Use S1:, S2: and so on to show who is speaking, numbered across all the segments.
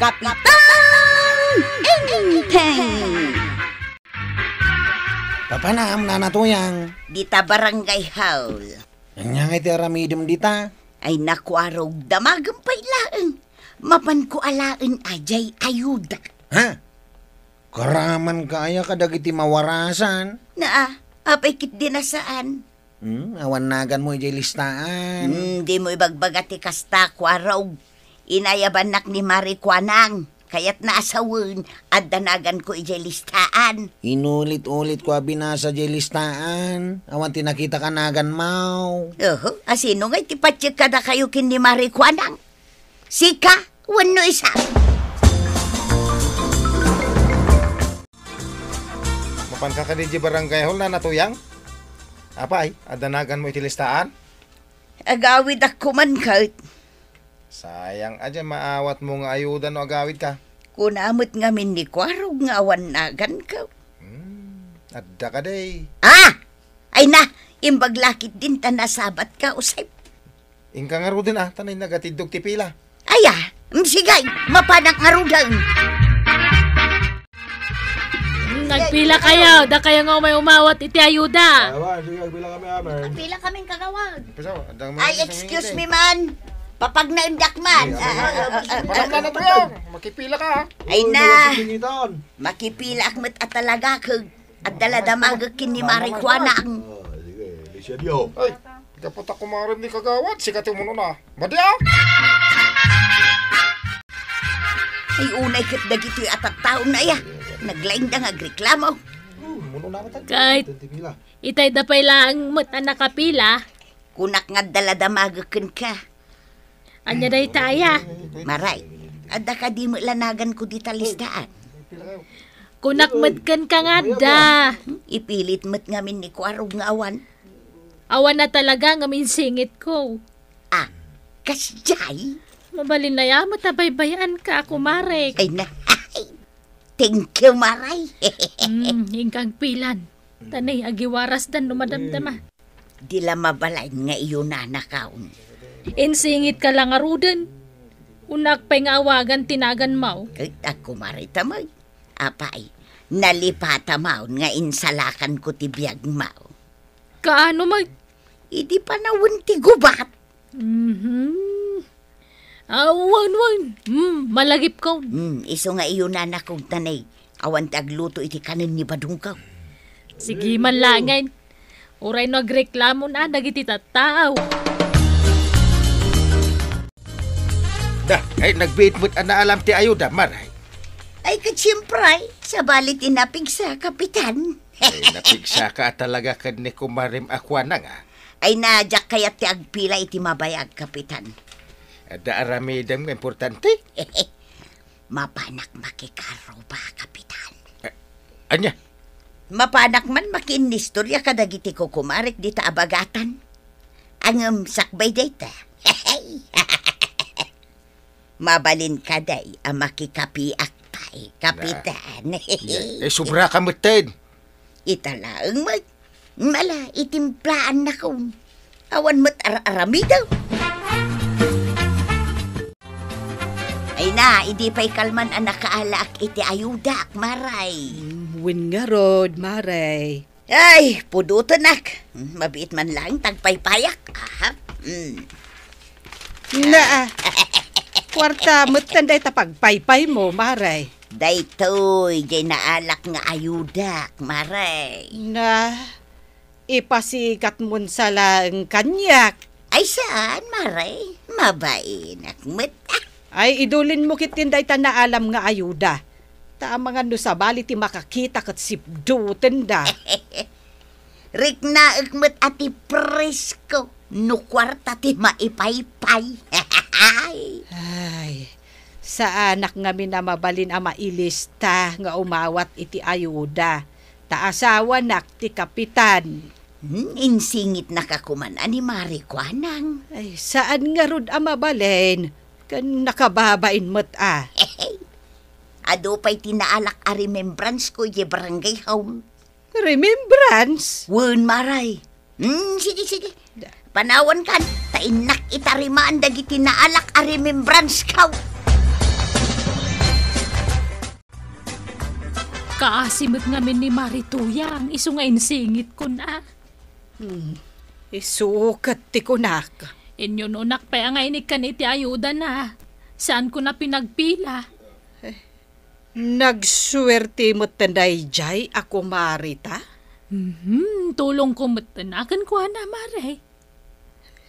S1: Kapitan Inteng.
S2: Papanam na natuyang.
S1: Dita barangay hall.
S2: Yang iti aramidem dita.
S1: Ay nakuarog damagampay laeng. Mapan ko alaen ajay ayuda.
S2: Ha? Karaman kaya kadag iti mawarasan.
S1: Apay kit dinasaan.
S2: Awan nagan mo iti listaan.
S1: Di mo ibagbagati kasta kuarog. Inayabanak ni Mari Kwanang. Kaya't naasawen at danagan ko ijay listaan.
S2: Inulit-ulit ko binasa iti listaan. Awan tinakita ka nagan mau.
S1: Asino nga'y tipatsik kada kayo kin ni Mari Kwanang? Sika, wano isa.
S3: Mapan ka di barangay hall na natuyang? Apay, adanagan mo iti listaan?
S1: Agawid ako man kahit.
S3: Sayang aja maawat mo nga ayuda no agawid ka.
S1: Kunamot ngamin ni Kwarog nga awan nagan ka.
S3: Adda ka day.
S1: Ay na, imbaglakit din tanasabat ka usay.
S3: Ingka nga ro din tanay nagatidog ti pila.
S1: Sigay, mapanak nga rudan.
S4: Nagpila kayo, da kayo nga may umawat iti ayuda.
S3: Pila kami amer.
S1: Pila kaming kagawag.
S3: Ay,
S1: Excuse me man. Papag na indak man.
S3: Parang na natuyang. Makipila ka ha.
S1: Ay na, makipila akmet at talaga kag at daladamagag kin ni Mari Kwanang.
S3: Ay, dapat ako marim ni kagawad. Sikat yung muno na. Madya!
S1: Ay unay kit dagito'y atat taon na ya. Naglaing da nga agreklamo.
S4: Kahit itay da pay lang mata nakapila.
S1: Kunak nga daladamagag ka.
S4: Anya day taya.
S1: Maray, adda ka di mo lanagan ko di talisdaan.
S4: Kunak matkan ka nga da.
S1: Ipilit mat ngamin ni Kwarog nga awan.
S4: Awan na talaga nga minsingit ko.
S1: Kasjay?
S4: Mabalin na ya, matabaybayan ka ako, Marek.
S1: Ay na, thank you, Maray.
S4: Hingkang pilan. Tanay, agiwaras dan numadamdama.
S1: Di la mabalay nga iyo na nakaon.
S4: Insingit ka lang arudan. Unak pa'y nga awagan tinagan mau.
S1: Kahit ako maritamay. Apay, nalipata maon nga insalakan ko tibiyag mau.
S4: Kaano mag?
S1: Idi pa nawun ti gubat.
S4: Awan. Malagip ko.
S1: Iso nga iyo na nakong tanay. Awan tagluto iti kanin ni Badungkaw.
S4: Sige man langay. Uray no agreklamo na dagiti tattao.
S3: Ay, nagbit mo't na alam ti ayuda, Maray.
S1: Ay katsiyempre, sa balit inapigsa, Kapitan.
S3: Ay, napigsa ka talaga kad ni kumarim akwa na nga.
S1: Ay nadyak kaya ti agpila iti mabayag, Kapitan.
S3: Ada aramidam nga importante.
S1: Mapanak makikaro ba, Kapitan?
S3: Anya?
S1: Mapanak man makinistorya kadagiti ko kumarik dita abagatan. Ang sakbay data. Mabalin kaday ang makikapiak pa'y, Kapitan.
S3: Sobra ka matid.
S1: Italaang mala itimplaan na kong awan mo't arami daw. Ay na, hindi pa'y kalman ang nakaalaak iti ayudak, Maray.
S5: Win nga rod, Maray.
S1: Ay, pudutonak. Mabiit man lang, tagpaypayak.
S5: Kwarta mo't tanday tapagpaypay mo, Maray.
S1: Daytoy, jay naalak nga ayudak, Maray.
S5: Ipasikat mon sa lang kanyak.
S1: Ay saan, Maray? Mabainak mo't.
S5: Ay, idulin mo kitinday ta na alam nga ayuda. Ta mga no sa bali ti makakita kat sipdutin da.
S1: Rik na ikmet ati presko. No kwarta ti maipaypay.
S5: Ay, sa anak nga minamabalin ang mailista nga umawat iti ayuda. Ta asawa nak ti Kapitan.
S1: Insingit na kakuman ani Mari Kwanang.
S5: Ay, saan nga rod ang mabalin? Kan nakababain mo't
S1: Ado pa'y tinaalak a remembrance ko ye barangay home.
S5: Remembrance?
S1: Wen Maray. Sige. Panawan kan, tainak itarimaan dagiti naalak a remembrance kaw.
S4: Nagkaasimot ngamin ni Marituyang. Iso nga insingit ko na.
S5: Isukat ti kunak.
S4: Inyo nunak pa nga inikan iti ayuda na. Saan ko na pinagpila?
S5: Nagswerte mo tanday jay ako Marita?
S4: Tulong ko matanakan ko na, Mare.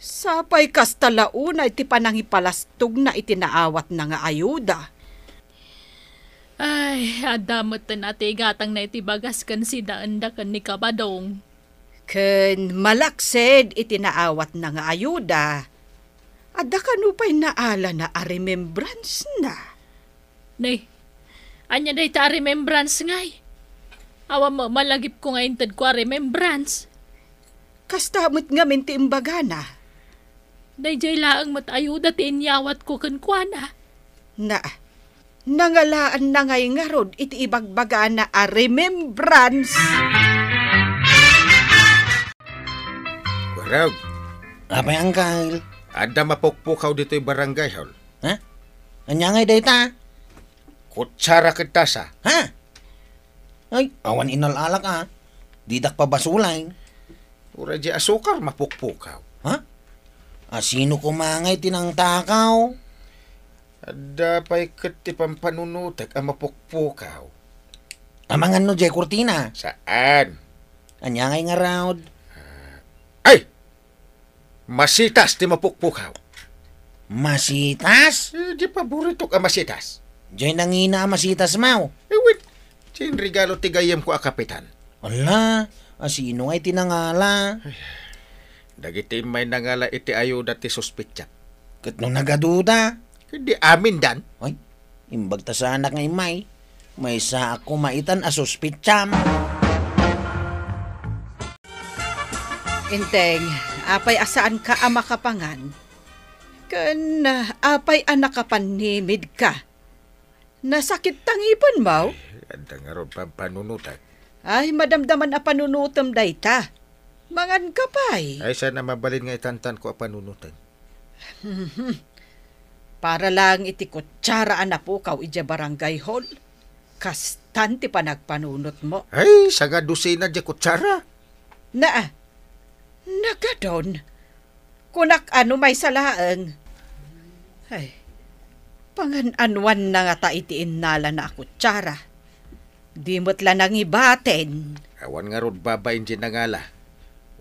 S5: Sapay kas talauna iti panangipalastog na itinaawat na nga ayuda.
S4: Ay, adamot na gatang na itibagas kan si daanda kan ni Kabadong.
S5: Ken malaksed itinaawat na nga ayuda. Adda kanupay naala na a remembrance na.
S4: Nay, anya day ta remembrance ngay. Awa mo, malagip ko nga intad ko a remembrance.
S5: Kastamot nga minti imbagana.
S4: Day jay laang matayuda ti inyawat ko kankwana.
S5: Nangalaan na ngay nga rod iti ibagbaga na a remembrance.
S3: Warag,
S2: Apay, Uncle?
S3: ada mapukpukaw dito'y barangay hall.
S2: Ha? Anya ngay dayta?
S3: Kutsara ketasa.
S2: Ha? Ay, awan inalalak ah. Didak pa basulay.
S3: Ura di asukar mapukpukaw.
S2: Ha? Sino kumangay tinang takaw?
S3: Ada pa'y katipang panunutak ang mapukpukaw.
S2: Amangan no, Jay Cortina.
S3: Saan?
S2: Anya ngay nga raod?
S3: Ay! Masitas ti mapukpukaw.
S2: Masitas?
S3: Di paboritok ang masitas.
S2: Jay nangina masitas mau.
S3: Wait. Sin regalo ti gayam ko a kapitan.
S2: Ala, sino ngay tinangala?
S3: Dagiti may nangala iti ayuda ti suspitsak.
S2: Kat nung nagaduda.
S3: Hindi amin dan.
S2: Ay, imbag ta sa anak ngay may sa ako maitan asuspitsam.
S5: Inteng, apay asaan ka ama kapangan? Ken apay anak kapanimid ka? Nasakit tangipan mo?
S3: Ada nga ron panunutak.
S5: Ay, madamdaman a panunutom dayta. Mangan ka pa'y.
S3: Ay sana mabalin nga itantan ko a panunutan.
S5: Para lang iti kutsara na po kaw ija barangay hall. Kastan ti panagpanunot mo.
S3: Ay, saga dusina di kutsara.
S5: Nagadon. Kunak ano may salaang. Ay, pangan-anwan na nga ta itiin nala na kutsara. Di mo't lang nang ibaten.
S3: Awan nga ron babain di nangala.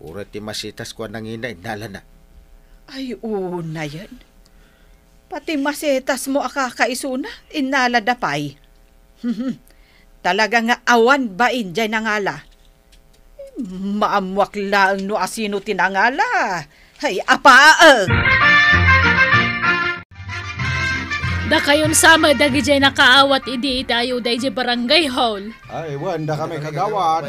S3: Ura ti masitas ko nangina inala na.
S5: Ay, una yan. Pati masetas mo akakaisuna, inala dapay. Talaga nga awan ba injay nangala? Maamwak lang no asino tinangala. Hay, apaag!
S4: Da kayon sama dagi jay nakaawat idi itayo day jay barangay hall.
S6: Ay, wanda kami kagawad.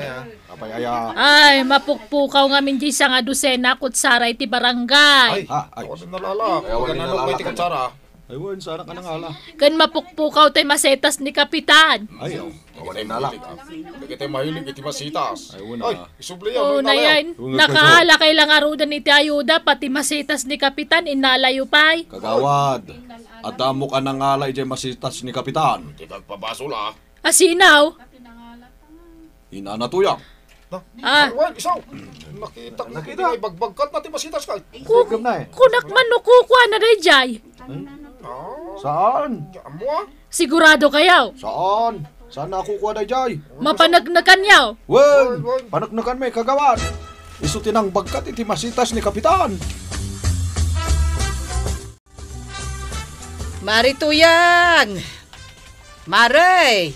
S6: Apay aya.
S4: Ay, mapukpukaw nga min jay sa nga dosena kutsara iti barangay.
S6: Ay,
S3: nalala. Huwag na may ti kutsara.
S6: ay, wan, sana ka nang ala.
S4: Kan mapukpukaw tay masetas ni Kapitan.
S6: Ay, kawan ay nala.
S3: Hindi tayo mahilig iti masitas.
S6: Ay, wana.
S3: Isubli
S4: Oo na yan. Nakaala kay lang arudan iti ayuda pati masetas ni Kapitan inalayo pay.
S6: Kagawad. At damo ka nang ala ijay masitas ni Kapitan.
S3: Di nagpabaso la.
S4: Asinaw?
S6: Inanatuyang.
S4: Ah,
S3: Wan, isaw. Nakita. Ibagbagkat natin masitas ka.
S6: Sigam na eh.
S4: kunak man no kukwa na day jay.
S6: Saan?
S3: Amo ah.
S4: Sigurado kayaw.
S6: Saan? Saan na kukuha na jay?
S4: Mapanagnagan yaw.
S6: Wan, panagnakan may kagawad. Isutin ang bagkat iti masitas ni Kapitan.
S5: Marituyang! Maray!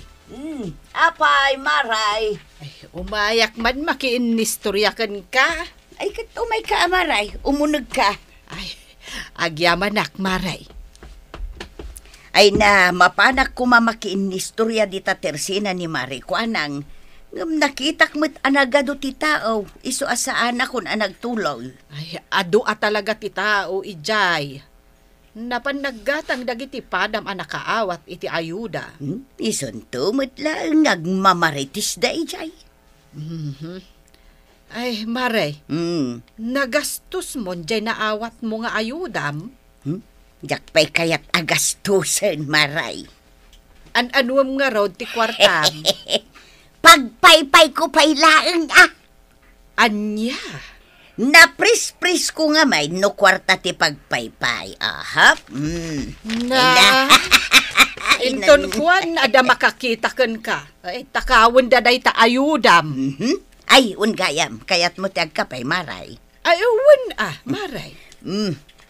S1: Apay, Maray.
S5: Ay, umayak man makiinistoryakan ka.
S1: Ay, katumay ka, Maray. Umunog ka.
S5: Ay, agyamanak, Maray.
S1: Ay na, mapanak ko mamakiin ni istorya di ta tersina ni Maray Kuanang. Ngam nakitak mo't anagado ti tao. Iso asaan akon anagtuloy.
S5: Ay, ado talaga ti tao, ijay. Napanaggatang dagiti padam a nakaawat iti ayuda.
S1: Ison tumot lang nagmamaritis da ijay.
S5: Ay, Maray,
S1: Hmm.
S5: nagastos mo jay naawat mo nga ayudam.
S1: Jakpay kayat agastusan, Maray.
S5: An-anuam nga raw ti kwartam.
S1: Pagpaypay ko pay laeng
S5: Anya?
S1: Napris-pris ko nga may no kwarta ti pagpaypay. Ahap.
S5: Na. Inton kuan ada makakita ken ka. Ay takawon daday ta ayudam.
S1: Ay, ungayam. Kayat mo ti agkapay, maray.
S5: Ay uwan maray.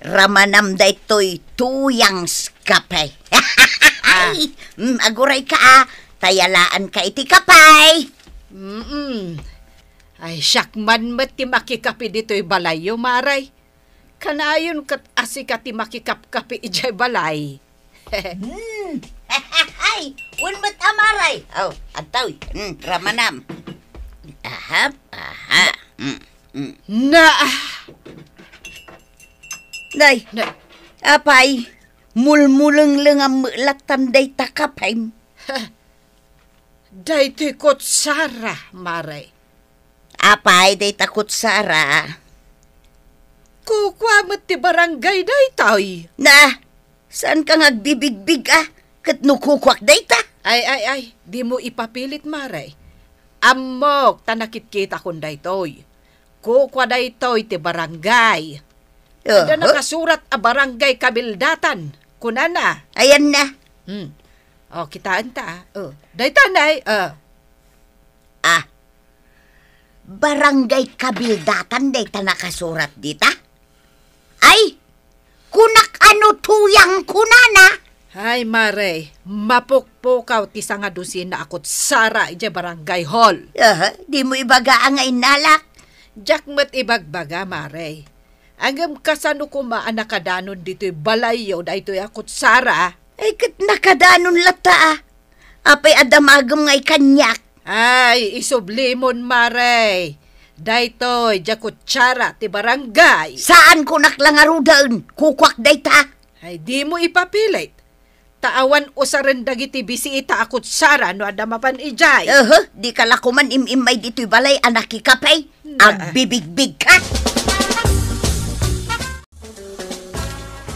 S1: Ramanam da ito'y tuyang skapay. Aguray ka tayalaan ka iti kapay.
S5: Ay syakman met ti makikapi dito'y balayo maray. Kanayon kat asika ti makikapkapi ijay balay.
S1: Ay, unmat amaray. Oh, ataw. Ramanam. Ahap, aha.
S5: Na.
S1: Day,
S5: Na.
S1: apay, mulmuleng lang ang mulatan day takapay.
S5: Daytoy kot Sara maray.
S1: Apay, day takot Sara.
S5: Kukwamot ti barangay daytoy.
S1: Na, saan ka ngagbibigbig Kat nukukwak day ta?
S5: Ay, di mo ipapilit maray. Amok tanakit kita kun daytoy. Kukwa daytoy ti barangay. Ada nakasurat a barangay kabildatan. Kunana.
S1: Ayan na.
S5: O, kitaan ta. Daytanay.
S1: Barangay kabildatan day ta nakasurat dita? Ay, kunak ano tuyang kunana?
S5: Ay, Mare, mapukpukaw ti nga dusin na akot Sara ija barangay hall.
S1: Di mo ibaga ang inalak.
S5: Jakmet ibagbaga, Mare. Angam kasano ko maanakadanon dito'y balayo da ito'y akot Sara.
S1: Ay, kat nakadanon lata Apay adamagam ngay kanyak.
S5: Ay, isublimon, Mare. Daytoy, jakutsara ti barangay.
S1: Saan kunak lang arudan? Kukwak day ta?
S5: Ay, di mo ipapilit. Taawan usaren dagiti bisita akot Sara no adamapan ijay.
S1: Di ka lakuman imimay dito'y balay anak ikapay. Ang bibig-big ka.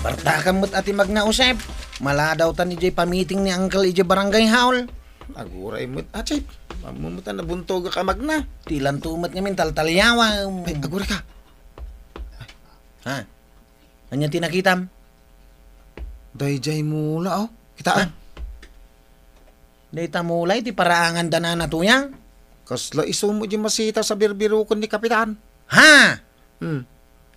S2: Partakan mo't ati magnausap. Maladaw ta ni Jay pamiting ni Uncle ije barangay haul.
S3: Aguray mo't achip. Mamumutan na buntog ka magna.
S2: Tilan tumat ngamin taltalyawa.
S3: Ay, aguray ka.
S2: Ha? Anya tinakitam?
S3: Dayjay mula Kitaan.
S2: Dayta mulay ti paraangan dana na tuyang.
S3: Kasla iso mo di masita sa birbirukon ni Kapitan.
S2: Ha?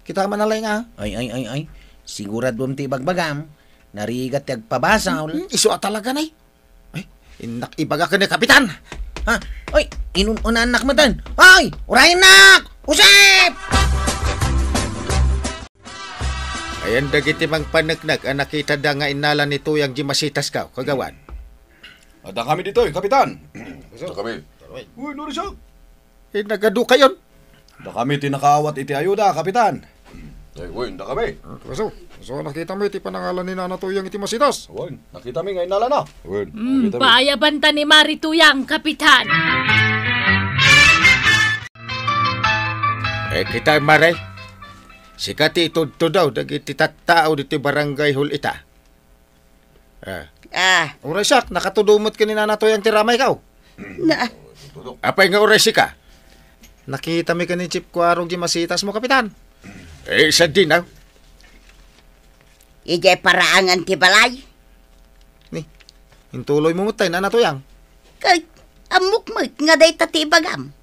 S3: Kita manalay nga.
S2: Ay. Sigurad bom ti bagbagam. Narigat ti agpabasaw.
S3: Iso talaga nay. Ay, inak ibaga ka ni Kapitan.
S2: Ha? Oy, inunan anak matan. Ay, urayin nak! Usip!
S3: Ayan dagiti mang panagnak ang nakita da nga inalan ni Tuyang Gimasitas ka, kagawan.
S6: Ada kami dito, Kapitan. Ada kami. Uy, Norisyak.
S3: Nagadu kayon.
S6: Ada kami tinakaawat iti ayuda, Kapitan. Uy, ada kami.
S3: So nakita mo iti panangalan ni Nana Tuyang iti Masitas.
S6: Uy, nakita mi nga inala na. Uy,
S4: Paayaban ta ni Marituyang, Kapitan.
S3: Kita maray. Sikati ito daw, dagiti tattao dito barangay hall ita. Uray siyak, nakatudumot ka ni Nana Tuyang tiramay ka.
S1: Na,
S3: Apay nga uray sika. Nakita mi ka ni Chip Kuarong Gimasitas mo, Kapitan. Isa din
S1: ijay paraangan ti balay.
S3: Hintuloy mo mutay, Nana Tuyang.
S1: Kay, amok mo nga day tatibagam.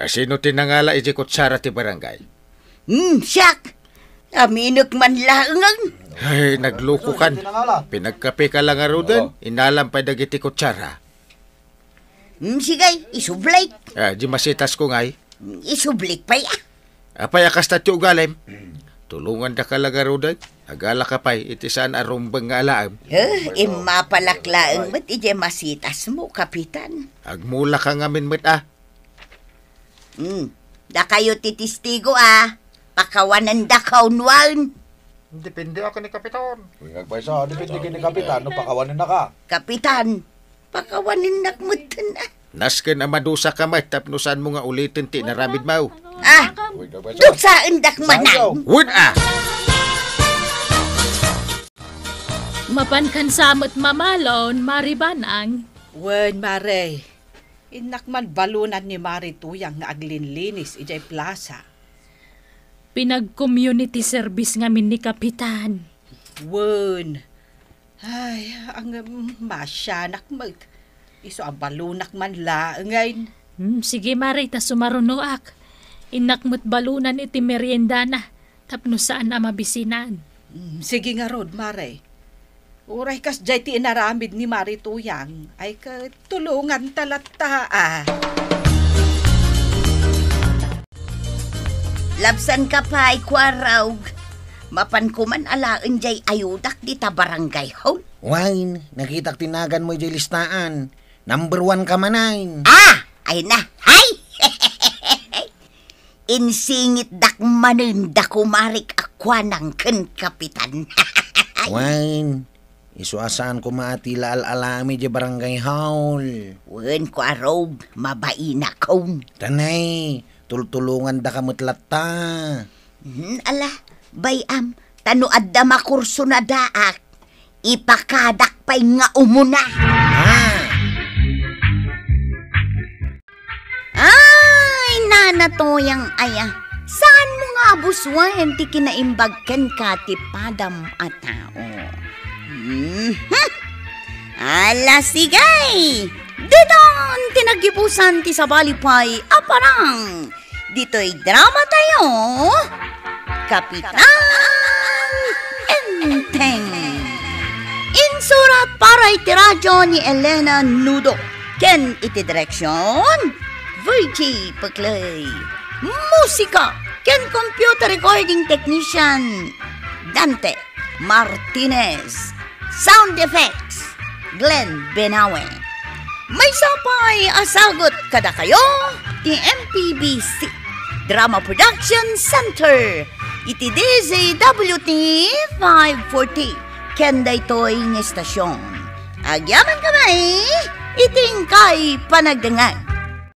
S3: Sino tinangala iji kutsara ti barangay?
S1: Siyak. Aminok man laang.
S3: Ay, nagluko kan. Pinagkape ka lang arudan, inalam pa dagiti kutsara.
S1: Sigay, isublay.
S3: Gimasitas ko ngay.
S1: Isublik pa
S3: Apay akas tati ugalim. Tulungan da ka lang arudan. Agala ka pa'y iti saan arumbang nga alaam.
S1: Imapalaklaang mat ije masitas mo, Kapitan.
S3: Agmula ka ngamin mat
S1: Da kayo titistigo Pakawanan da kaunwan.
S3: Depende ako ni Kapitan.
S6: Uy, nagpaisa, dipindi kini Kapitan, no pakawanin na ka.
S1: Kapitan, pakawanin nakmutan
S3: Nasken amadusa ka mat, tapnusan mo nga ulitin ti naramid mau.
S6: Uy, nagpaisa.
S1: Duksaan dak manang.
S3: Wood
S4: Mapan kan samot mamalon, maribanang.
S5: Wen, Mare. Inak man balunan ni Mari Tuyang nga aglinlinis ijay plaza.
S4: Pinag-community service ngamin ni Kapitan.
S5: Wen. Ay, ang masyanak mag. Iso ang balunak man la ngayon.
S4: Sige Mare, ta sumarunoak. Inakmut balunan iti merienda na. Tapno saan na mabisinan.
S5: Sige nga rod, Mare. Uray kas jay ti inaramid ni Mari Tuyang. Ay tulungan talata
S1: Labsan ka pa ay kwaraw. Mapan ko man alaan jay ayudak di ta barangay hall.
S2: Wine, nakitak tinagan mo jay listaan. Number 1 ka manain.
S1: Ay na. Hay! Insingit dak manin dakumarik akwa ng ken kapitan.
S2: Wine, isuasaan ko maatila al-alami jay barangay hall.
S1: Wen ko arob, mabaina ko.
S2: Tanay, tultulungan da kamutlat ta.
S1: Ala, bayam, tanuad da makurso na daak. Ipakadak pa'y nga umuna. Ay, nanatoyang aya. Saan mo nga buswan ti kinaimbagken ka ti padam a tao? Ala, sigay! Didon tinagipusan ti sabalipay aparang. Dito'y drama tayo. Kapitan Enteng. Insurat para iti radyo ni Elena Nudo. Ken iti direksyon Virgie Pagklay. Musika ken computer recording technician Dante Martinez. Sound effects Glenn Benawe. May sapay asagot kada kayo ti MPBC Drama Production Center iti DZWT 540 ken daytoy nga estasyon. Agyaman kamay iting kay panagdangan.